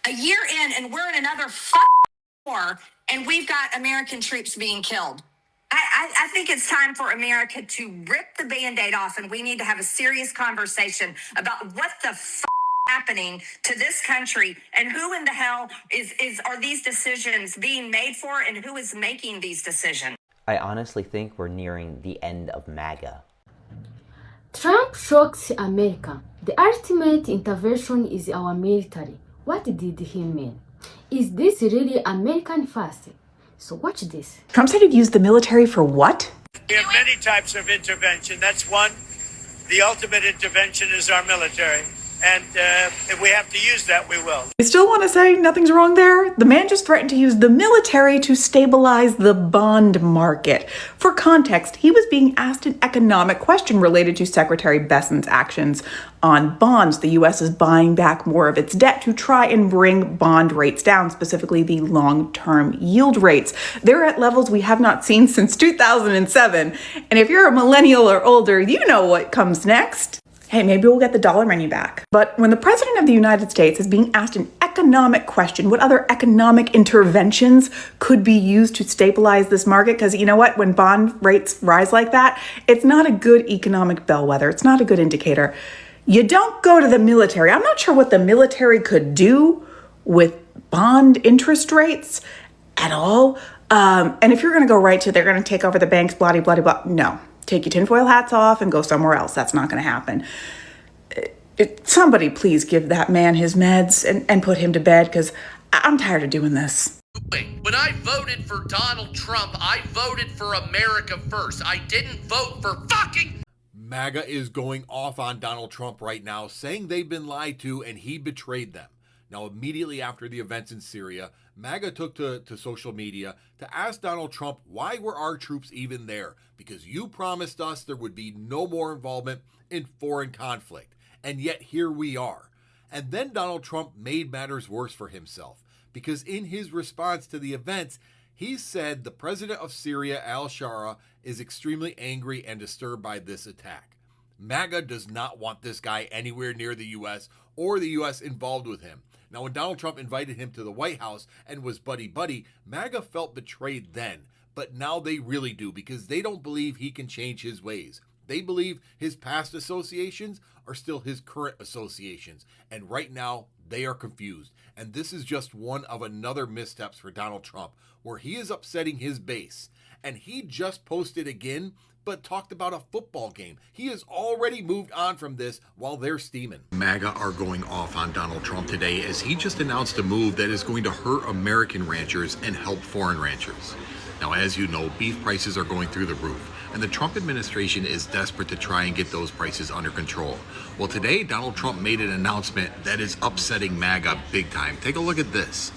A year in, and we're in another war, and we've got American troops being killed. I think it's time for America to rip the Band-Aid off, and we need to have a serious conversation about what the happening to this country, and who in the hell are these decisions being made for, and who is making these decisions. I honestly think we're nearing the end of MAGA. Trump shocks America. The ultimate intervention is our military. What did he mean? Is this really American first? So watch this. Trump said he'd use the military for what? We have many types of intervention. That's one. The ultimate intervention is our military. And if we have to use that, we will. You still want to say nothing's wrong there? The man just threatened to use the military to stabilize the bond market. For context, he was being asked an economic question related to Secretary Bessent's actions on bonds. The U.S. is buying back more of its debt to try and bring bond rates down, specifically the long-term yield rates. They're at levels we have not seen since 2007. And if you're a millennial or older, you know what comes next. Hey, maybe we'll get the dollar menu back. But when the president of the United States is being asked an economic question, what other economic interventions could be used to stabilize this market? Because you know what? When bond rates rise like that, it's not a good economic bellwether. It's not a good indicator. You don't go to the military. I'm not sure what the military could do with bond interest rates at all. And if you're going to go right to they're going to take over the banks, blah, blah, blah, blah. No. Take your tinfoil hats off and go somewhere else. That's not going to happen. Somebody please give that man his meds and put him to bed, because I'm tired of doing this. When I voted for Donald Trump, I voted for America first. I didn't vote for fucking... MAGA is going off on Donald Trump right now, saying they've been lied to and he betrayed them. Now, immediately after the events in Syria, MAGA took to social media to ask Donald Trump, why were our troops even there? Because you promised us there would be no more involvement in foreign conflict. And yet here we are. And then Donald Trump made matters worse for himself, because in his response to the events, he said the president of Syria, al-Shara, is extremely angry and disturbed by this attack. MAGA does not want this guy anywhere near the U.S. or the U.S. involved with him. Now, when Donald Trump invited him to the White House and was buddy-buddy, MAGA felt betrayed then. But now they really do, because they don't believe he can change his ways. They believe his past associations are still his current associations. And right now, they are confused. And this is just one of another missteps for Donald Trump, where he is upsetting his base. And he just posted again, but talked about a football game. He has already moved on from this while they're steaming. MAGA are going off on Donald Trump today as he just announced a move that is going to hurt American ranchers and help foreign ranchers. Now, as you know, beef prices are going through the roof, and the Trump administration is desperate to try and get those prices under control. Well, today, Donald Trump made an announcement that is upsetting MAGA big time. Take a look at this.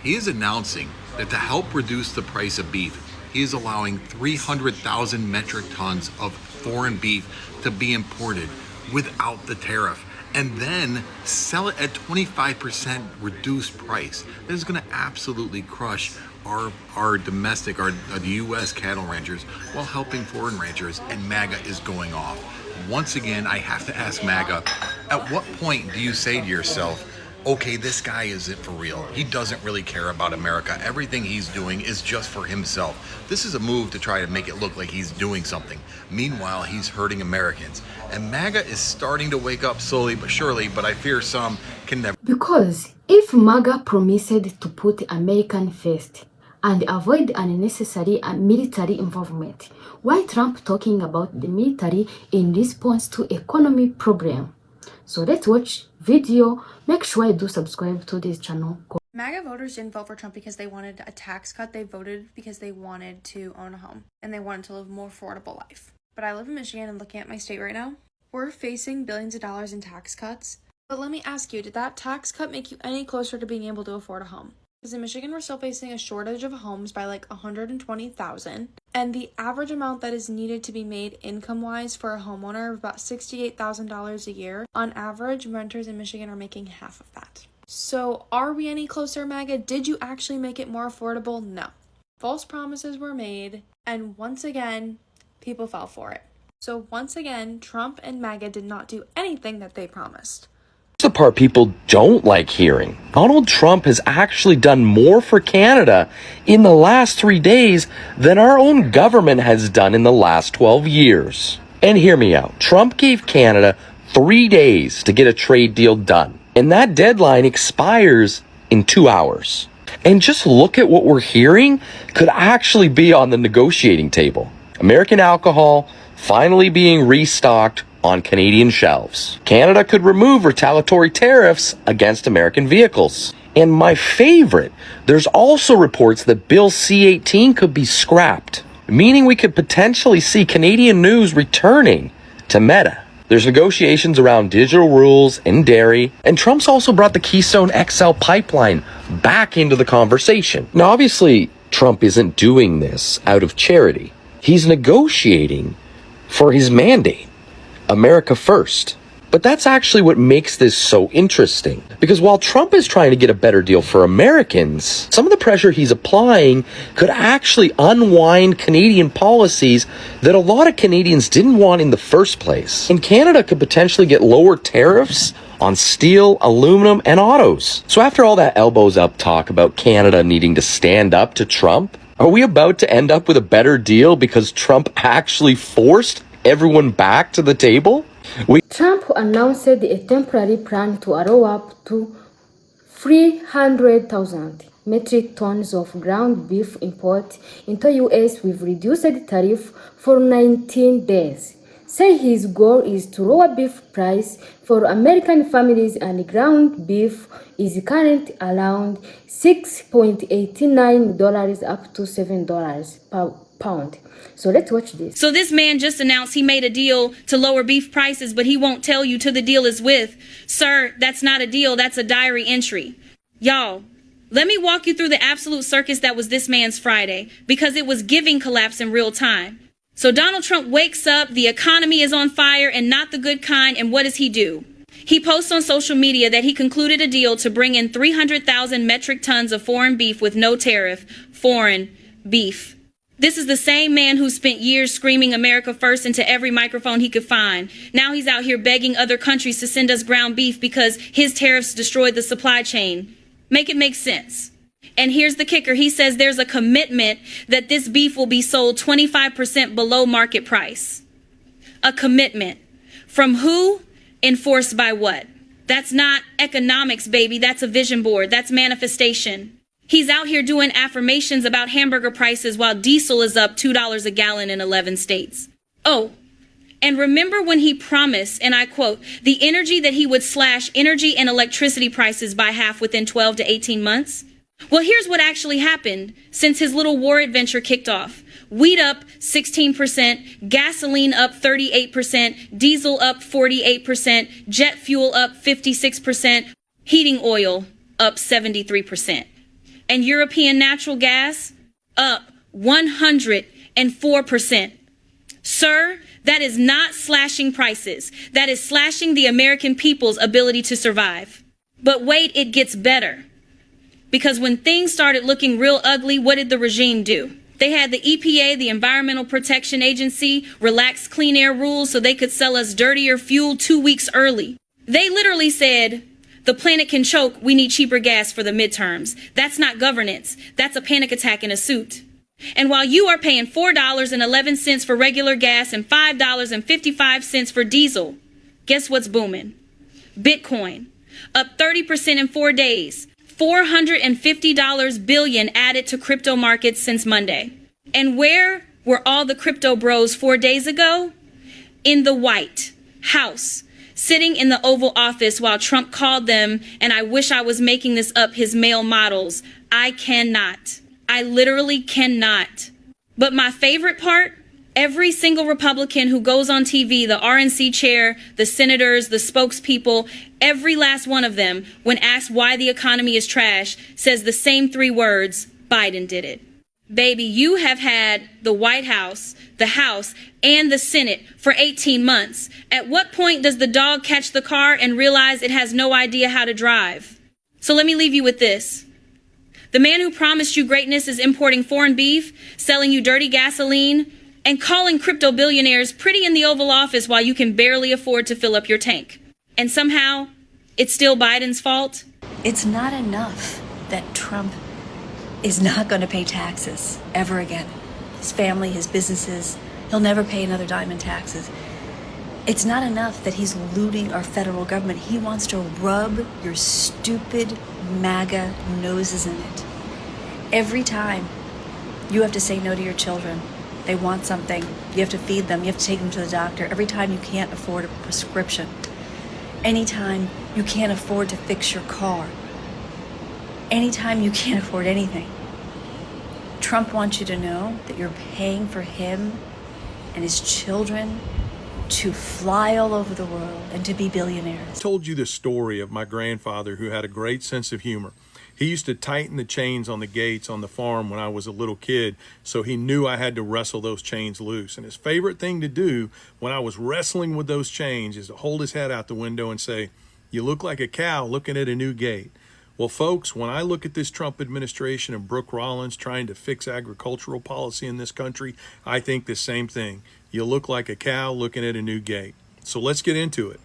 He is announcing that to help reduce the price of beef, he is allowing 300,000 metric tons of foreign beef to be imported without the tariff, and then sell it at 25% reduced price. That is going to absolutely crush our domestic, the U.S. cattle ranchers while helping foreign ranchers, and MAGA is going off. Once again, I have to ask MAGA, at what point do you say to yourself, okay, this guy isn't for real. He doesn't really care about America. Everything he's doing is just for himself. This is a move to try to make it look like he's doing something. Meanwhile, he's hurting Americans. And MAGA is starting to wake up slowly but surely, but I fear some can never. Because if MAGA promised to put American first and avoid unnecessary military involvement, why Trump talking about the military in response to economy problem? So let's watch video. Make sure you do subscribe to this channel. MAGA voters didn't vote for Trump because they wanted a tax cut. They voted because they wanted to own a home and they wanted to live a more affordable life. But I live in Michigan, and looking at my state right now, we're facing billions of dollars in tax cuts. But let me ask you, did that tax cut make you any closer to being able to afford a home? Because in Michigan, we're still facing a shortage of homes by like 120,000. And the average amount that is needed to be made income-wise for a homeowner of about $68,000 a year. On average, renters in Michigan are making half of that. So are we any closer, MAGA? Did you actually make it more affordable? No. False promises were made, and once again, people fell for it. So once again, Trump and MAGA did not do anything that they promised. The part people don't like hearing. Donald Trump has actually done more for Canada in the last 3 days than our own government has done in the last 12 years. And hear me out. Trump gave Canada 3 days to get a trade deal done. And that deadline expires in 2 hours. And just look at what we're hearing could actually be on the negotiating table. American alcohol finally being restocked on Canadian shelves. Canada could remove retaliatory tariffs against American vehicles. And my favorite, there's also reports that Bill C-18 could be scrapped, meaning we could potentially see Canadian news returning to Meta. There's negotiations around digital rules and dairy, and Trump's also brought the Keystone XL pipeline back into the conversation. Now, obviously, Trump isn't doing this out of charity. He's negotiating for his mandate, America First. But that's actually what makes this so interesting. Because while Trump is trying to get a better deal for Americans, some of the pressure he's applying could actually unwind Canadian policies that a lot of Canadians didn't want in the first place. And Canada could potentially get lower tariffs on steel, aluminum, and autos. So after all that elbows up talk about Canada needing to stand up to Trump, are we about to end up with a better deal because Trump actually forced everyone back to the table? Trump announced a temporary plan to allow up to 300,000 metric tons of ground beef import into U.S. with reduced tariff for 19 days. Say his goal is to lower beef price for American families, and ground beef is currently around $6.89 up to $7 per pound. So let's watch this. So this man just announced he made a deal to lower beef prices, but he won't tell you who the deal is with. Sir, that's not a deal. That's a diary entry. Y'all, let me walk you through the absolute circus that was this man's Friday, because it was giving collapse in real time. So Donald Trump wakes up, the economy is on fire and not the good kind, and what does he do? He posts on social media that he concluded a deal to bring in 300,000 metric tons of foreign beef with no tariff. Foreign beef. This is the same man who spent years screaming America First into every microphone he could find. Now he's out here begging other countries to send us ground beef because his tariffs destroyed the supply chain. Make it make sense. And here's the kicker. He says there's a commitment that this beef will be sold 25% below market price. A commitment. From who? Enforced by what? That's not economics, baby. That's a vision board. That's manifestation. He's out here doing affirmations about hamburger prices while diesel is up $2 a gallon in 11 states. Oh, and remember when he promised, and I quote, the energy that he would slash energy and electricity prices by half within 12 to 18 months? Well, here's what actually happened since his little war adventure kicked off. Wheat up 16%, gasoline up 38%, diesel up 48%, jet fuel up 56%, heating oil up 73%. And European natural gas up 104%. Sir, that is not slashing prices. That is slashing the American people's ability to survive. But wait, it gets better. Because when things started looking real ugly, what did the regime do? They had the EPA, the Environmental Protection Agency, relax clean air rules so they could sell us dirtier fuel 2 weeks early. They literally said, the planet can choke, we need cheaper gas for the midterms. That's not governance. That's a panic attack in a suit. And while you are paying $4.11 for regular gas and $5.55 for diesel, guess what's booming? Bitcoin, up 30% in 4 days. $450 billion added to crypto markets since Monday. And where were all the crypto bros 4 days ago? In the White House, sitting in the Oval Office while Trump called them, and I wish I was making this up, his male models. I cannot. I literally cannot. But my favorite part, every single Republican who goes on TV, the RNC chair, the senators, the spokespeople, every last one of them, when asked why the economy is trash, says the same 3 words, Biden did it. Baby, you have had the White House, the House, and the Senate for 18 months. At what point does the dog catch the car and realize it has no idea how to drive? So let me leave you with this. The man who promised you greatness is importing foreign beef, selling you dirty gasoline, and calling crypto billionaires pretty in the Oval Office while you can barely afford to fill up your tank. And somehow, it's still Biden's fault? It's not enough that Trump is not going to pay taxes ever again. His family, his businesses, he'll never pay another dime in taxes. It's not enough that he's looting our federal government. He wants to rub your stupid MAGA noses in it. Every time you have to say no to your children, they want something, you have to feed them, you have to take them to the doctor. Every time you can't afford a prescription. Anytime you can't afford to fix your car. Anytime you can't afford anything. Trump wants you to know that you're paying for him and his children to fly all over the world and to be billionaires. I told you the story of my grandfather who had a great sense of humor. He used to tighten the chains on the gates on the farm when I was a little kid, so he knew I had to wrestle those chains loose. And his favorite thing to do when I was wrestling with those chains is to hold his head out the window and say, "You look like a cow looking at a new gate." Well, folks, when I look at this Trump administration and Brooke Rollins trying to fix agricultural policy in this country, I think the same thing. You look like a cow looking at a new gate. So let's get into it.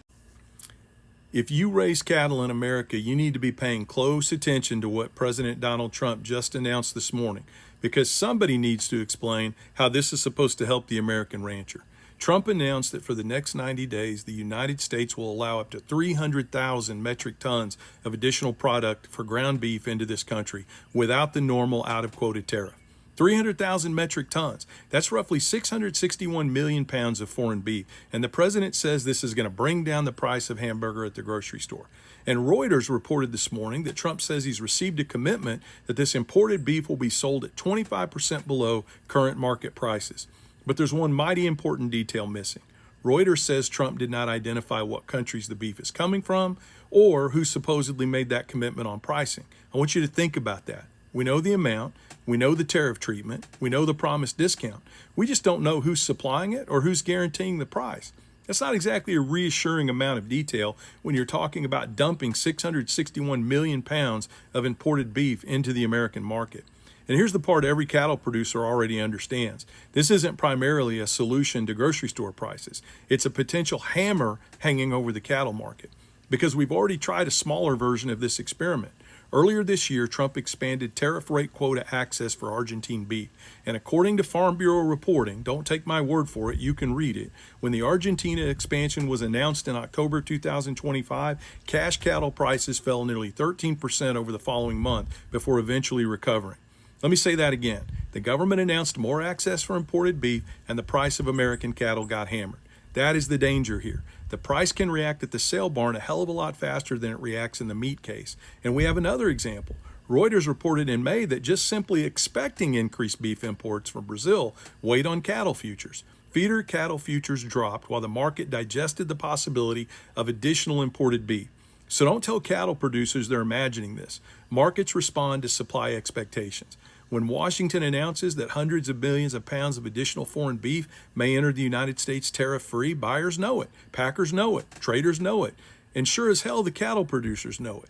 If you raise cattle in America, you need to be paying close attention to what President Donald Trump just announced this morning, because somebody needs to explain how this is supposed to help the American rancher. Trump announced that for the next 90 days, the United States will allow up to 300,000 metric tons of additional product for ground beef into this country without the normal out-of-quota tariff. 300,000 metric tons. That's roughly 661 million pounds of foreign beef. And the president says this is going to bring down the price of hamburger at the grocery store. And Reuters reported this morning that Trump says he's received a commitment that this imported beef will be sold at 25% below current market prices. But there's one mighty important detail missing. Reuters says Trump did not identify what countries the beef is coming from or who supposedly made that commitment on pricing. I want you to think about that. We know the amount, we know the tariff treatment, we know the promised discount. We just don't know who's supplying it or who's guaranteeing the price. That's not exactly a reassuring amount of detail when you're talking about dumping 661 million pounds of imported beef into the American market. And here's the part every cattle producer already understands. This isn't primarily a solution to grocery store prices. It's a potential hammer hanging over the cattle market, because we've already tried a smaller version of this experiment. Earlier this year, Trump expanded tariff rate quota access for Argentine beef. And according to Farm Bureau reporting, don't take my word for it, you can read it, when the Argentina expansion was announced in October 2025, cash cattle prices fell nearly 13% over the following month before eventually recovering. Let me say that again. The government announced more access for imported beef, and the price of American cattle got hammered. That is the danger here. The price can react at the sale barn a hell of a lot faster than it reacts in the meat case. And we have another example. Reuters reported in May that just simply expecting increased beef imports from Brazil weighed on cattle futures. Feeder cattle futures dropped while the market digested the possibility of additional imported beef. So don't tell cattle producers they're imagining this. Markets respond to supply expectations. When Washington announces that hundreds of billions of pounds of additional foreign beef may enter the United States tariff-free, buyers know it, packers know it, traders know it, and sure as hell the cattle producers know it.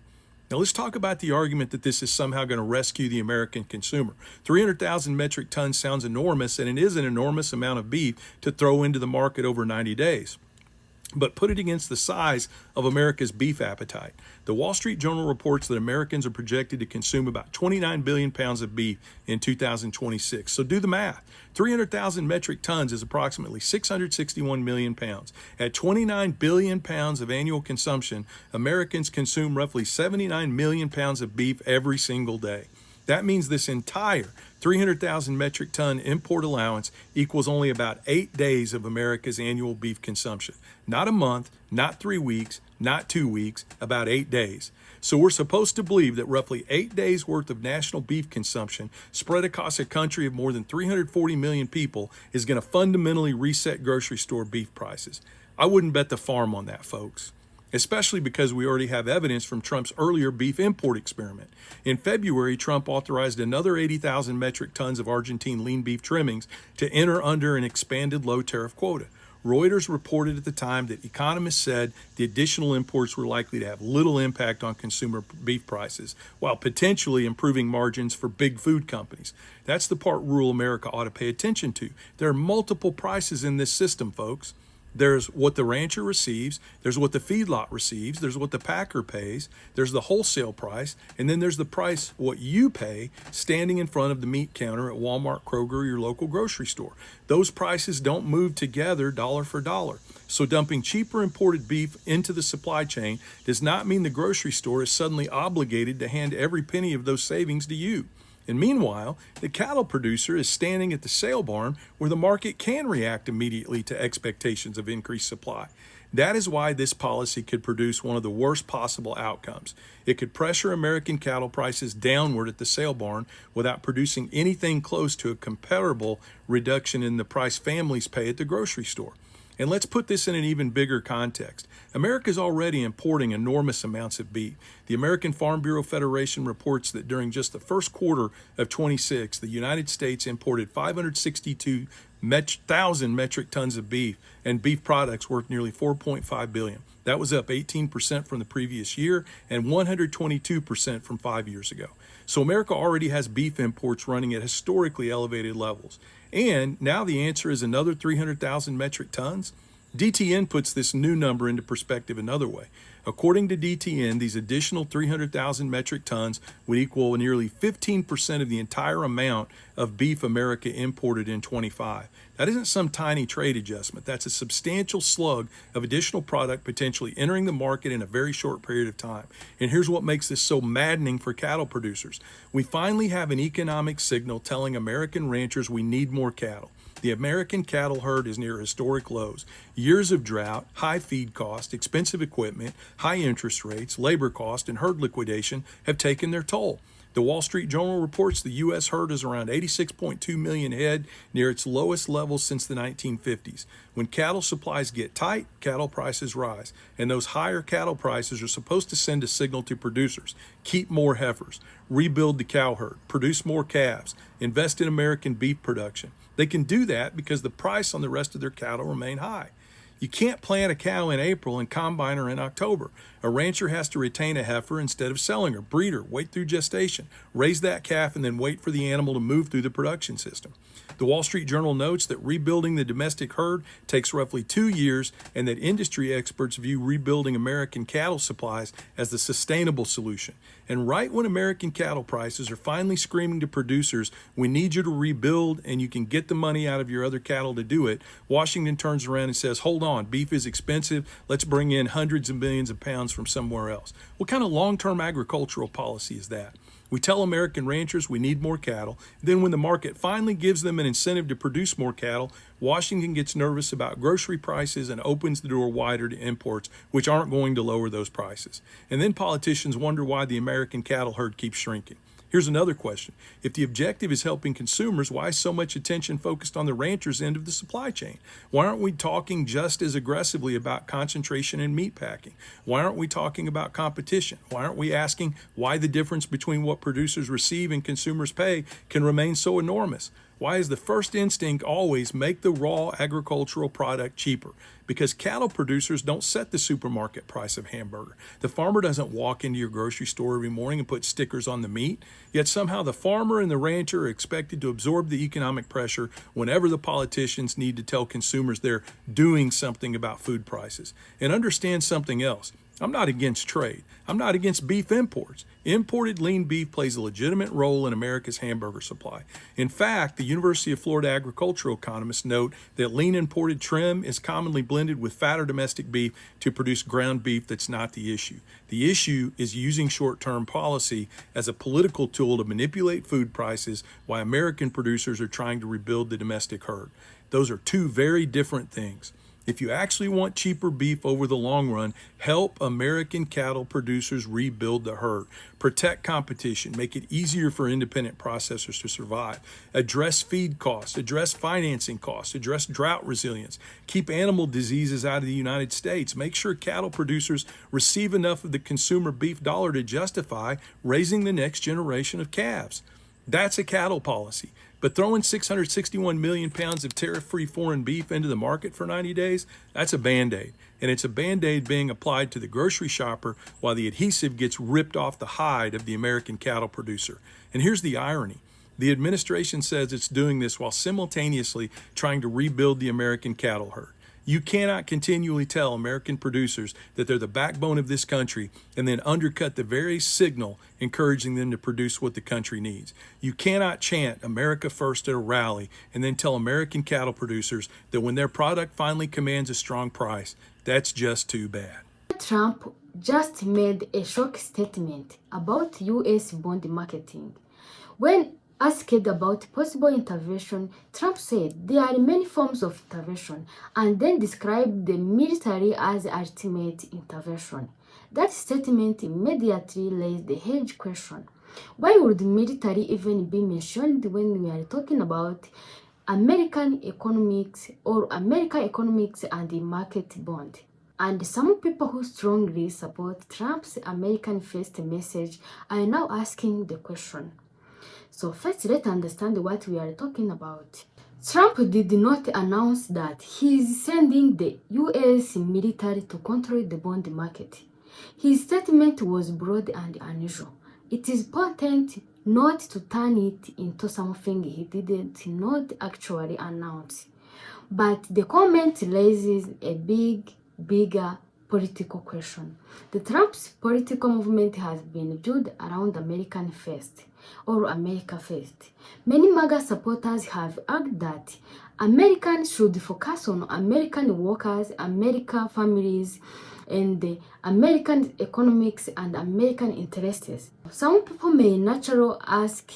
Now let's talk about the argument that this is somehow going to rescue the American consumer. 300,000 metric tons sounds enormous, and it is an enormous amount of beef to throw into the market over 90 days. But put it against the size of America's beef appetite. The Wall Street Journal reports that Americans are projected to consume about 29 billion pounds of beef in 2026. So do the math. 300,000 metric tons is approximately 661 million pounds. At 29 billion pounds of annual consumption, Americans consume roughly 79 million pounds of beef every single day. That means this entire 300,000 metric ton import allowance equals only about 8 days of America's annual beef consumption. Not a month, not 3 weeks, not 2 weeks, about 8 days. So we're supposed to believe that roughly 8 days worth of national beef consumption spread across a country of more than 340 million people is going to fundamentally reset grocery store beef prices. I wouldn't bet the farm on that, folks. Especially because we already have evidence from Trump's earlier beef import experiment. In February, Trump authorized another 80,000 metric tons of Argentine lean beef trimmings to enter under an expanded low tariff quota. Reuters reported at the time that economists said the additional imports were likely to have little impact on consumer beef prices, while potentially improving margins for big food companies. That's the part rural America ought to pay attention to. There are multiple prices in this system, folks. There's what the rancher receives, there's what the feedlot receives, there's what the packer pays, there's the wholesale price, and then there's the price what you pay standing in front of the meat counter at Walmart, Kroger, or your local grocery store. Those prices don't move together dollar for dollar. So dumping cheaper imported beef into the supply chain does not mean the grocery store is suddenly obligated to hand every penny of those savings to you. And meanwhile, the cattle producer is standing at the sale barn where the market can react immediately to expectations of increased supply. That is why this policy could produce one of the worst possible outcomes. It could pressure American cattle prices downward at the sale barn without producing anything close to a comparable reduction in the price families pay at the grocery store. And let's put this in an even bigger context. America is already importing enormous amounts of beef. The American Farm Bureau Federation reports that during just the first quarter of 26, the United States imported 562,000 metric tons of beef and beef products worth nearly $4.5 billion. That was up 18% from the previous year and 122% from 5 years ago. So America already has beef imports running at historically elevated levels. And now the answer is another 300,000 metric tons. DTN puts this new number into perspective another way. According to DTN, these additional 300,000 metric tons would equal nearly 15% of the entire amount of beef America imported in 25. That isn't some tiny trade adjustment. That's a substantial slug of additional product potentially entering the market in a very short period of time. And here's what makes this so maddening for cattle producers. We finally have an economic signal telling American ranchers we need more cattle. The American cattle herd is near historic lows. Years of drought, high feed cost, expensive equipment, high interest rates, labor cost, and herd liquidation have taken their toll. The Wall Street Journal reports the U.S. herd is around 86.2 million head, near its lowest level since the 1950s. When cattle supplies get tight, cattle prices rise. And those higher cattle prices are supposed to send a signal to producers. Keep more heifers, rebuild the cow herd, produce more calves, invest in American beef production. They can do that because the price on the rest of their cattle remain high. You can't plant a cow in April and combine her in October. A rancher has to retain a heifer instead of selling her, breed her, wait through gestation, raise that calf, and then wait for the animal to move through the production system. The Wall Street Journal notes that rebuilding the domestic herd takes roughly 2 years and that industry experts view rebuilding American cattle supplies as the sustainable solution. And right when American cattle prices are finally screaming to producers, we need you to rebuild and you can get the money out of your other cattle to do it, Washington turns around and says, hold on, beef is expensive. Let's bring in hundreds of millions of pounds from somewhere else. What kind of long-term agricultural policy is that? We tell American ranchers we need more cattle. Then when the market finally gives them an incentive to produce more cattle, Washington gets nervous about grocery prices and opens the door wider to imports, which aren't going to lower those prices. And then politicians wonder why the American cattle herd keeps shrinking. Here's another question. If the objective is helping consumers, why is so much attention focused on the rancher's end of the supply chain? Why aren't we talking just as aggressively about concentration in meat packing? Why aren't we talking about competition? Why aren't we asking why the difference between what producers receive and consumers pay can remain so enormous? Why is the first instinct always make the raw agricultural product cheaper? Because cattle producers don't set the supermarket price of hamburger. The farmer doesn't walk into your grocery store every morning and put stickers on the meat. Yet somehow the farmer and the rancher are expected to absorb the economic pressure whenever the politicians need to tell consumers they're doing something about food prices. And understand something else. I'm not against trade. I'm not against beef imports. Imported lean beef plays a legitimate role in America's hamburger supply. In fact, the University of Florida agricultural economists note that lean imported trim is commonly blended with fatter domestic beef to produce ground beef that's not the issue. The issue is using short-term policy as a political tool to manipulate food prices while American producers are trying to rebuild the domestic herd. Those are two very different things. If you actually want cheaper beef over the long run, help American cattle producers rebuild the herd. Protect competition. Make it easier for independent processors to survive. Address feed costs. Address financing costs. Address drought resilience. Keep animal diseases out of the United States. Make sure cattle producers receive enough of the consumer beef dollar to justify raising the next generation of calves. That's a cattle policy. But throwing 661 million pounds of tariff-free foreign beef into the market for 90 days, that's a Band-Aid. And it's a Band-Aid being applied to the grocery shopper while the adhesive gets ripped off the hide of the American cattle producer. And here's the irony. The administration says it's doing this while simultaneously trying to rebuild the American cattle herd. You cannot continually tell American producers that they're the backbone of this country and then undercut the very signal encouraging them to produce what the country needs. You cannot chant America first at a rally and then tell American cattle producers that when their product finally commands a strong price, that's just too bad. Trump just made a shock statement about US bond marketing. When asked about possible intervention, Trump said there are many forms of intervention and then described the military as ultimate intervention. That statement immediately raised the huge question. Why would military even be mentioned when we are talking about American economics or American economics and the market bond? And some people who strongly support Trump's American First message are now asking the question. So first, let's understand what we are talking about. Trump did not announce that he is sending the US military to control the bond market. His statement was broad and unusual. It is important not to turn it into something he didn't not actually announce. But the comment raises a bigger political question. The Trump's political movement has been built around American First or America First. Many Maga supporters have argued that Americans should focus on American workers, American families, and the American economics and American interests. Some people may naturally ask,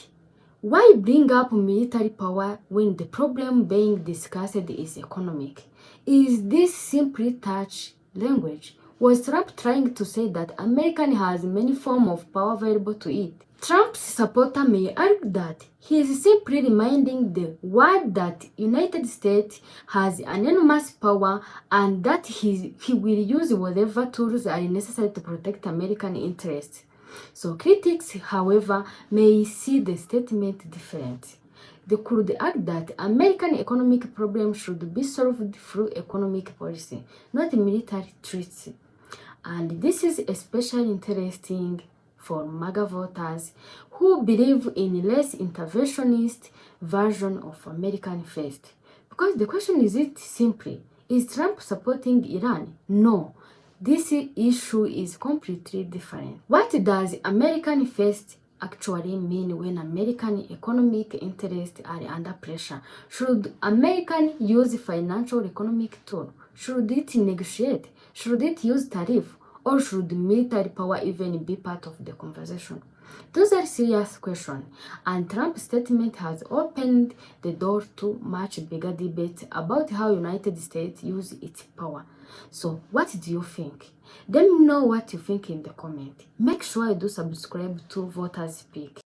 why bring up military power when the problem being discussed is economic? Is this simply touch language? Was Trump trying to say that America has many forms of power available to it? Trump's supporter may argue that he is simply reminding the world that United States has enormous power and that he will use whatever tools are necessary to protect American interests. So critics, however, may see the statement different. They could argue that American economic problems should be solved through economic policy, not military threats. And this is especially interesting for Maga voters who believe in less interventionist version of American First. Because the question is it simply, is Trump supporting Iran? No. This issue is completely different. What does American First actually mean when American economic interests are under pressure? Should America use financial economic tool? Should it negotiate? Should it use tariff? Or should military power even be part of the conversation? Those are serious questions, and Trump's statement has opened the door to much bigger debate about how United States use its power. So, what do you think? Let me know what you think in the comment. Make sure you do subscribe to Voters Speak.